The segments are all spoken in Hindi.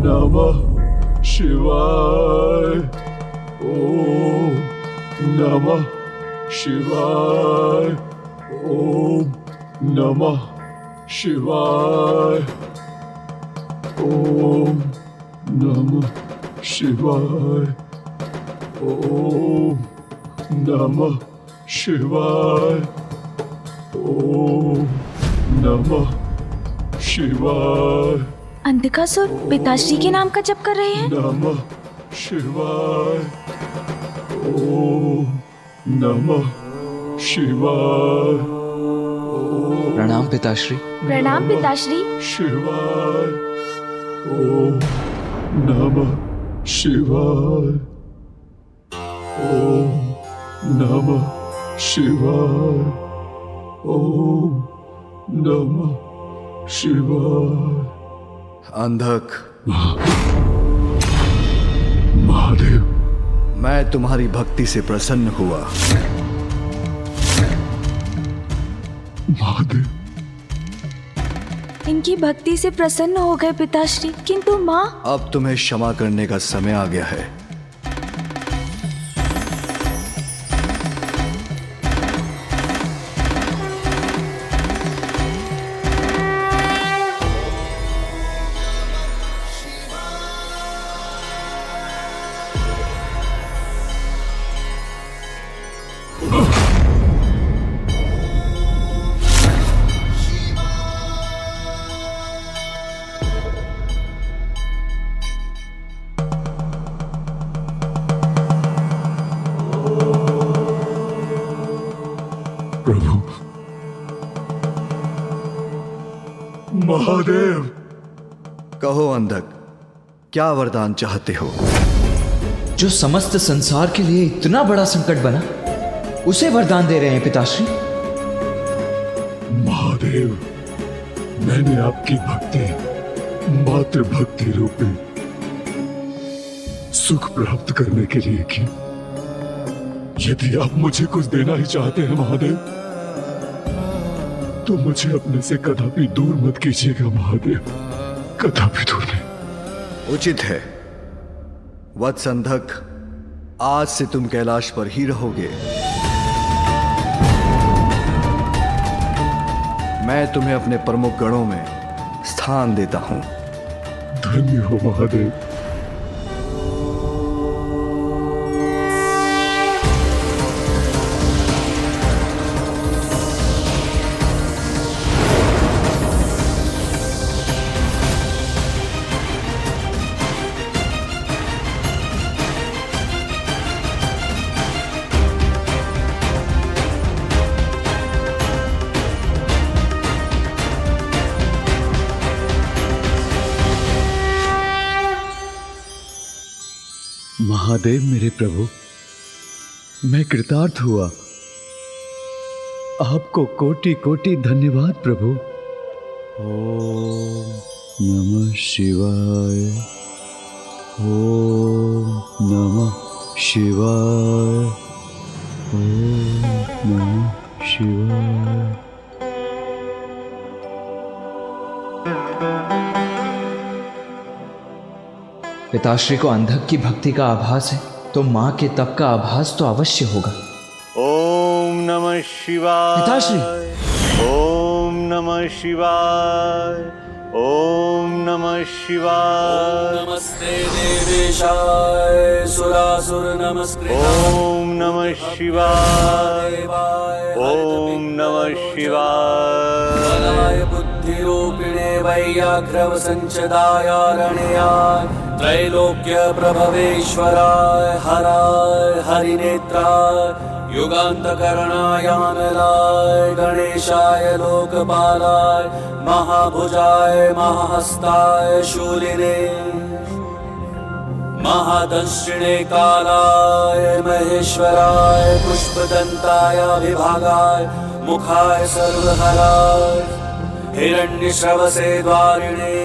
नमः शिवाय। ओम नमः शिवाय। ओम नमः शिवाय। ओम नमः शिवाय। ओम नमः शिवाय। ओम नमः शिवाय। अंधकासुर पिताश्री के नाम का जप कर रहे हैं। नमः शिवाय। ओम नमः शिवाय। प्रणाम पिताश्री। प्रणाम पिताश्री। शिवाय। ओम नमः शिवाय। ओम नमः शिवाय। ओम नमः शिवाय। अंधक, महादेव, मैं तुम्हारी भक्ति से प्रसन्न हुआ। महादेव, इनकी भक्ति से प्रसन्न हो गए पिताश्री, किंतु माँ। अब तुम्हें क्षमा करने का समय आ गया है। प्रभु, महादेव। कहो अंधक, क्या वरदान चाहते हो? जो समस्त संसार के लिए इतना बड़ा संकट बना, उसे वरदान दे रहे हैं पिताश्री। महादेव, मैंने आपकी भक्ति मात्र भक्ति रूपी सुख प्राप्त करने के लिए की। यदि आप मुझे कुछ देना ही चाहते हैं महादेव, तो मुझे अपने से कदापि दूर मत कीजिएगा महादेव, कदापि दूर नहीं। उचित है वत्स अंधक, आज से तुम कैलाश पर ही रहोगे। मैं तुम्हें अपने प्रमुख गणों में स्थान देता हूं। धन्य हो महादेव। महादेव मेरे प्रभु, मैं कृतार्थ हुआ। आपको कोटि कोटि धन्यवाद प्रभु। ओम नमः शिवाय। ओम नमः शिवाय। ओम नमः शिवाय। पिताश्री को अंधक की भक्ति का आभास है, तो माँ के तप का आभास तो अवश्य होगा। ओम नमः शिवाय। पिताश्री। ओम नमः शिवाय। ओम नमः शिवाय। नमस्ते देवेशाय सुरासुर नमस्कृताय। ओम नमः शिवाय। ओम नमः शिवाय। बुद्धिरूपिणे वैयाघ्रव संचदायारण्याय त्रैलोक्य प्रभवेश्वराय हराय हरिनेत्राय युगान्तकरणायानलाय गणेशाय लोकपालाय महाभुजाय महाहस्ताय शूलिने महादंशिणे कालाय महेश्वराय पुष्पदन्ताय विभागाय मुखाय सर्वहराय हिरण्यश्रवसे द्वारिणे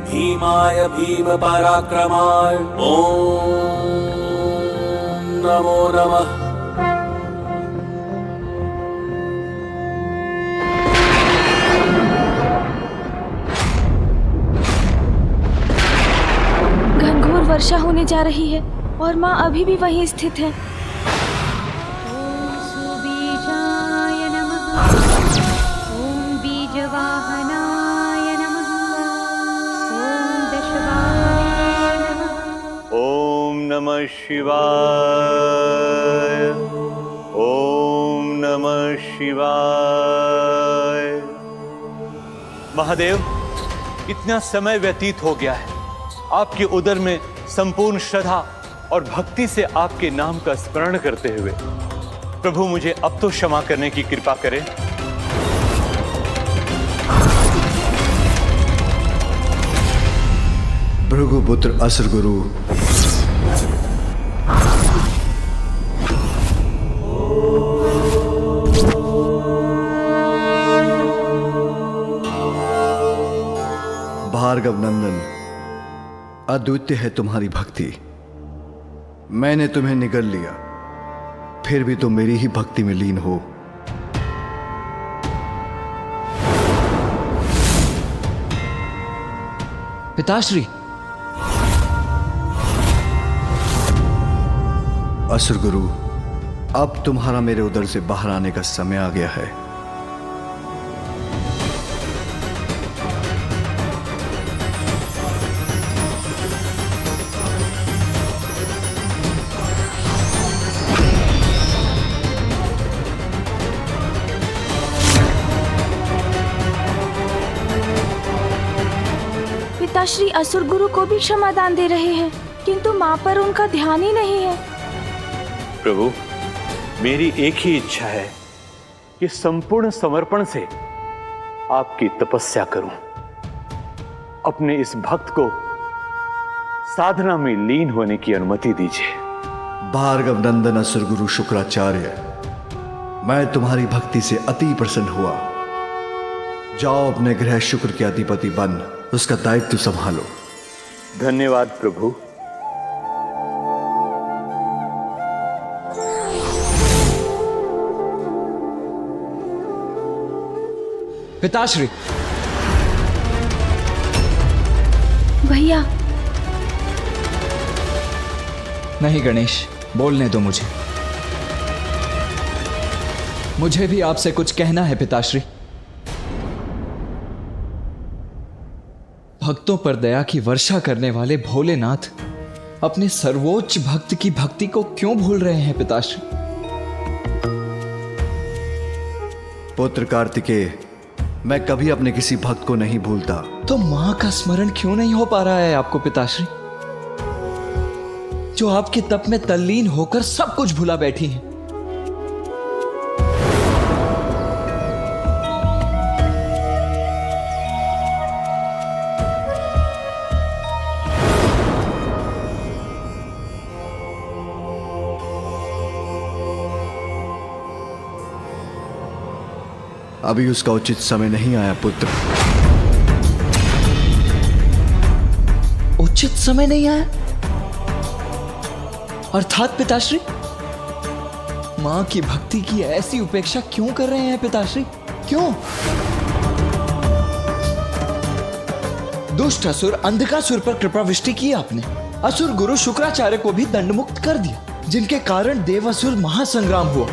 भीमाय भीम पराक्रमाय ओम नमो नमः। वर्षा होने जा रही है और माँ अभी भी वहीं स्थित है। सुबीजाय नमः। ॐ बीजवाहनाय नमः। ॐ दशवाहने नमः। ओम नमः शिवाय। ओम नमः शिवाय। महादेव, इतना समय व्यतीत हो गया है, आपके उदर में संपूर्ण श्रद्धा और भक्ति से आपके नाम का स्मरण करते हुए प्रभु मुझे अब तो क्षमा करने की कृपा करें। भृगुपुत्र असुर गुरु, भार्गव नंदन, अद्वितीय है तुम्हारी भक्ति। मैंने तुम्हें निगल लिया, फिर भी तुम मेरी ही भक्ति में लीन हो। पिताश्री, असुर गुरु, अब तुम्हारा मेरे उदर से बाहर आने का समय आ गया है। पिताश्री असुर गुरु को भी क्षमादान दे रहे हैं, किंतु माँ पर उनका ध्यान ही नहीं है। प्रभु, मेरी एक ही इच्छा है कि संपूर्ण समर्पण से आपकी तपस्या करूं। अपने इस भक्त को साधना में लीन होने की अनुमति दीजिए। भार्गव नंदन असुर गुरु शुक्राचार्य, मैं तुम्हारी भक्ति से अति प्रसन्न हुआ। जाओ, अपने ग्रह शुक्र के अधिपति बन उसका दायित्व संभालो। धन्यवाद प्रभु। पिताश्री। भैया। नहीं गणेश, बोलने दो मुझे। मुझे भी आपसे कुछ कहना है पिताश्री। भक्तों पर दया की वर्षा करने वाले भोलेनाथ अपने सर्वोच्च भक्त की भक्ति को क्यों भूल रहे हैं पिताश्री? पुत्र कार्तिकेय, मैं कभी अपने किसी भक्त को नहीं भूलता। तो मां का स्मरण क्यों नहीं हो पा रहा है आपको पिताश्री, जो आपके तप में तल्लीन होकर सब कुछ भुला बैठी हैं? अभी उसका उचित समय नहीं आया पुत्र। उचित समय नहीं आया अर्थात पिताश्री, मां की भक्ति की ऐसी उपेक्षा क्यों कर रहे हैं पिताश्री? क्यों? दुष्ट असुर अंधकासुर पर कृपावृष्टि की आपने। असुर गुरु शुक्राचार्य को भी दंडमुक्त कर दिया, जिनके कारण देवासुर महासंग्राम हुआ।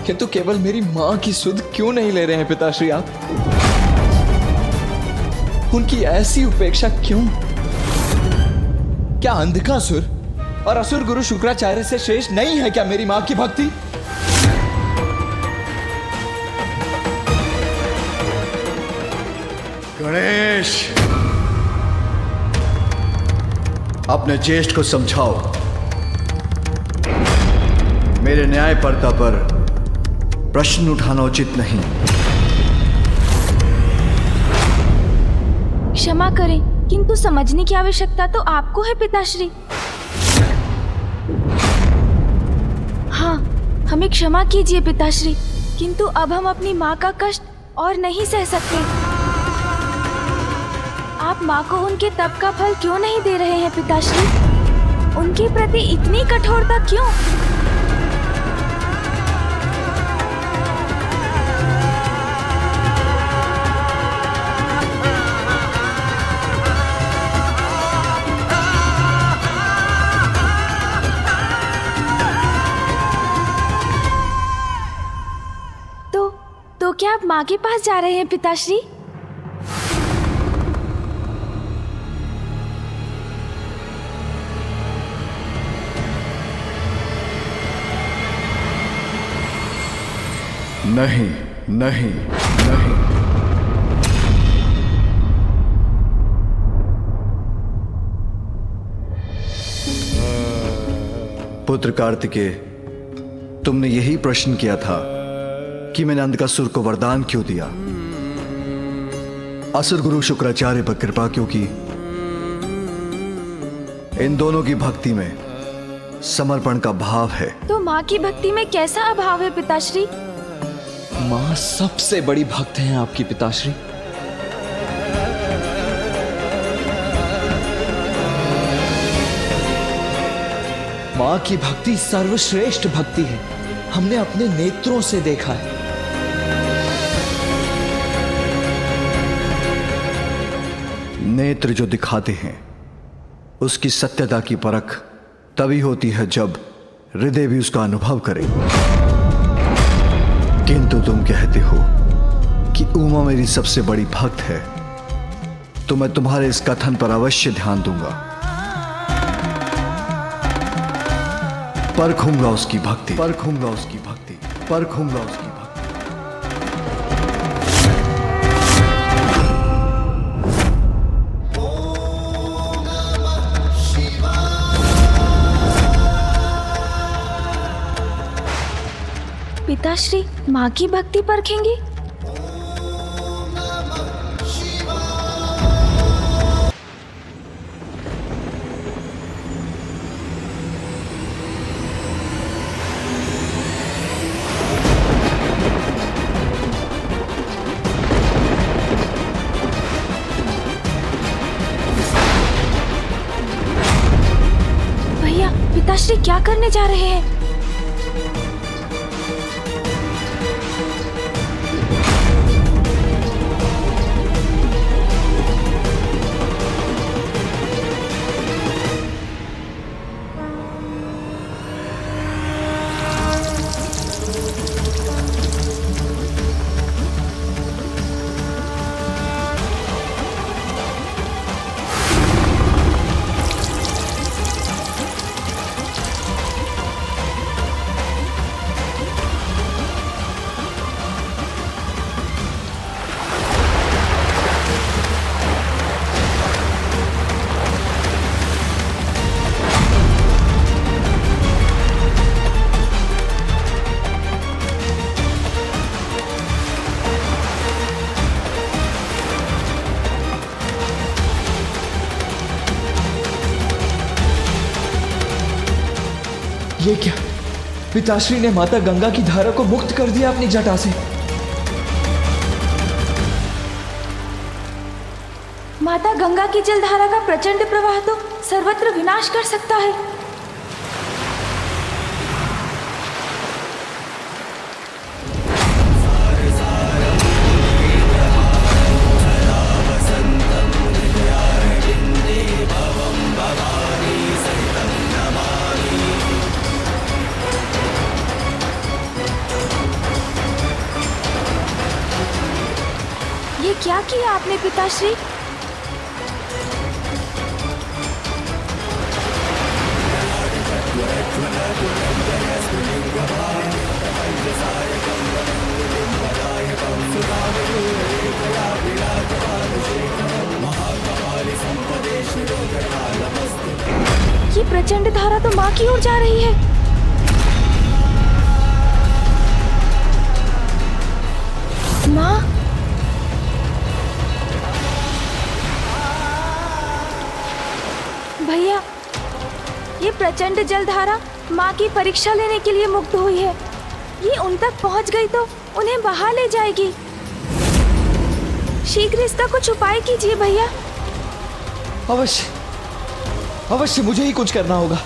किंतु केवल मेरी मां की सुध क्यों नहीं ले रहे हैं पिताश्री आप? उनकी ऐसी उपेक्षा क्यों? क्या अंधकासुर और असुर गुरु शुक्राचार्य से श्रेष्ठ नहीं है क्या मेरी मां की भक्ति? गणेश, अपने ज्येष्ठ को समझाओ। मेरे न्यायपरता पर प्रश्न उठाना उचित नहीं। क्षमा करें, किंतु समझने की आवश्यकता तो आपको है पिताश्री। हाँ, हमें क्षमा कीजिए पिताश्री, किंतु अब हम अपनी माँ का कष्ट और नहीं सह सकते। आप माँ को उनके तप का फल क्यों नहीं दे रहे हैं पिताश्री? उनके प्रति इतनी कठोरता क्यों? आप माँ के पास जा रहे हैं पिताश्री? नहीं नहीं नहीं। पुत्र कार्तिकेय, तुमने यही प्रश्न किया था कि मैंने अंधकासुर को वरदान क्यों दिया। असुर गुरु शुक्राचार्य पर कृपा क्यों की। इन दोनों की भक्ति में समर्पण का भाव है। तो माँ की भक्ति में कैसा अभाव है पिताश्री? माँ सबसे बड़ी भक्त हैं आपकी पिताश्री। माँ की भक्ति सर्वश्रेष्ठ भक्ति है, हमने अपने नेत्रों से देखा है। नेत्र जो दिखाते हैं उसकी सत्यता की परख तभी होती है जब हृदय भी उसका अनुभव करे। किंतु तुम कहते हो कि उमा मेरी सबसे बड़ी भक्त है, तो मैं तुम्हारे इस कथन पर अवश्य ध्यान दूंगा, परखूंगा उसकी भक्ति, परखूंगा उसकी भक्ति, परखूंगा उसकी भक्ति। पिताश्री माँ की भक्ति परखेंगे? भैया, पिताश्री क्या करने जा रहे हैं? ये क्या? पिताश्री ने माता गंगा की धारा को मुक्त कर दिया अपनी जटा से। माता गंगा की जलधारा का प्रचंड प्रवाह तो सर्वत्र विनाश कर सकता है। ये क्या किया आपने पिताश्री? ये प्रचंड धारा तो माँ की ओर जा रही है। माँ, भैया, ये प्रचंड जलधारा माँ की परीक्षा लेने के लिए मुक्त हुई है। ये उन तक पहुँच गई तो उन्हें बहा ले जाएगी। शीघ्र इसका कुछ उपाय कीजिए भैया। अवश्य अवश्य मुझे ही कुछ करना होगा।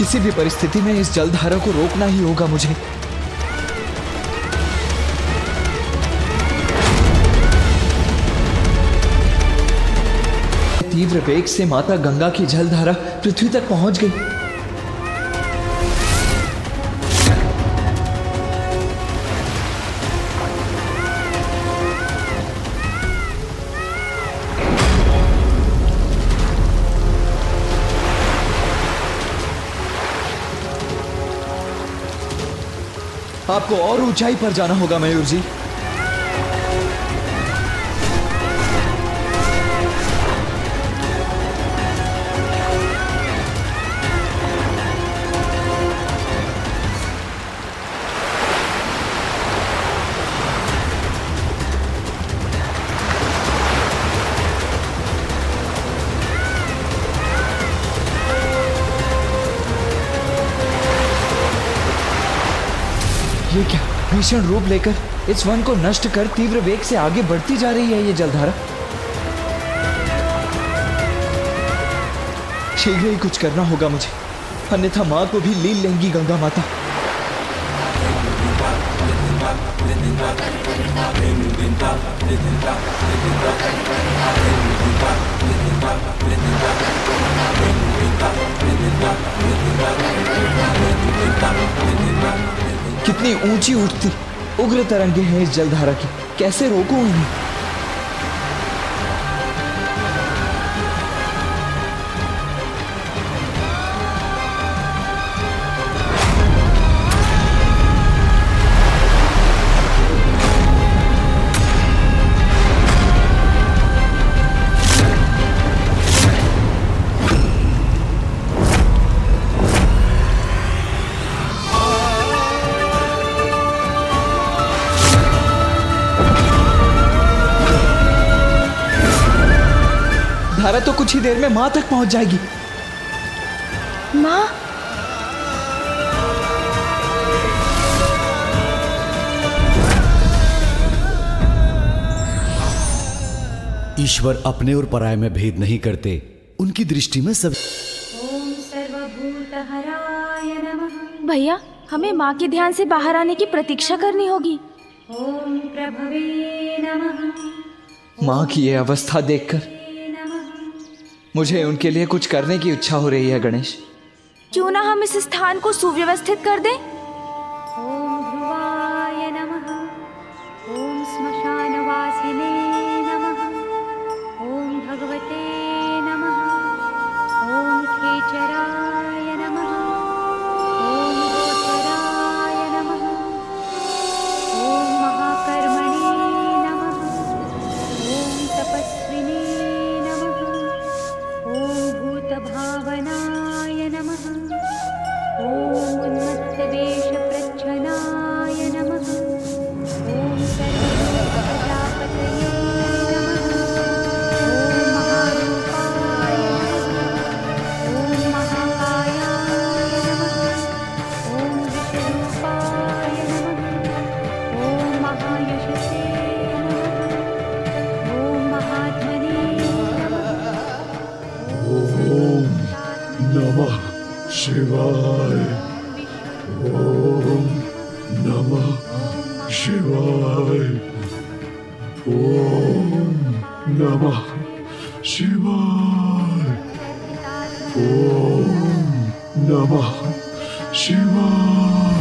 किसी भी परिस्थिति में इस जलधारा को रोकना ही होगा मुझे। तीव्र वेग से माता गंगा की जलधारा पृथ्वी तक पहुंच गई। आपको और ऊंचाई पर जाना होगा मयूर जी। ये क्या भीषण रूप लेकर इस वन को नष्ट कर तीव्र वेग से आगे बढ़ती जा रही है ये जलधारा। शीघ्र ही कुछ करना होगा मुझे, अन्यथा मां को भी लील लेंगी गंगा माता। कितनी ऊंची उठती उग्र तरंगे हैं इस जलधारा की, कैसे रोकूं इन्हें? धारा तो कुछ ही देर में मां तक पहुंच जाएगी। माँ, ईश्वर अपने और पराये में भेद नहीं करते, उनकी दृष्टि में सब। ॐ सर्वभूतहराय नमः। भैया हमें माँ के ध्यान से बाहर आने की प्रतीक्षा करनी होगी। ॐ प्रभवे नमः। मां की ये अवस्था देखकर मुझे उनके लिए कुछ करने की इच्छा हो रही है गणेश। क्यों ना हम इस स्थान को सुव्यवस्थित कर दें? ॐ ध्रुवाय नमः। ॐ श्मशानवासिने नमः। ॐ भगवते नमः। ॐ खेचराय नमः। ॐ गोचराय नमः। ॐ महाकर्मणे नमः। ॐ तपस्विने नमः। ॐ भूतभावनाय नमः। ॐ उन्मत्तवेषप्रच्छन्नाय नमः। ॐ सर्वलोकप्रजापतये नमः। ॐ महारूपाय नमः। ॐ महाकायाय नमः। ॐ विश्वरूपाय नमः। ॐ महायशसे नमः। ॐ महात्मने नमः। ओम नमः शिवाय। ओम नमः शिवाय। ओम नमः शिवाय। ओम नमः शिवाय।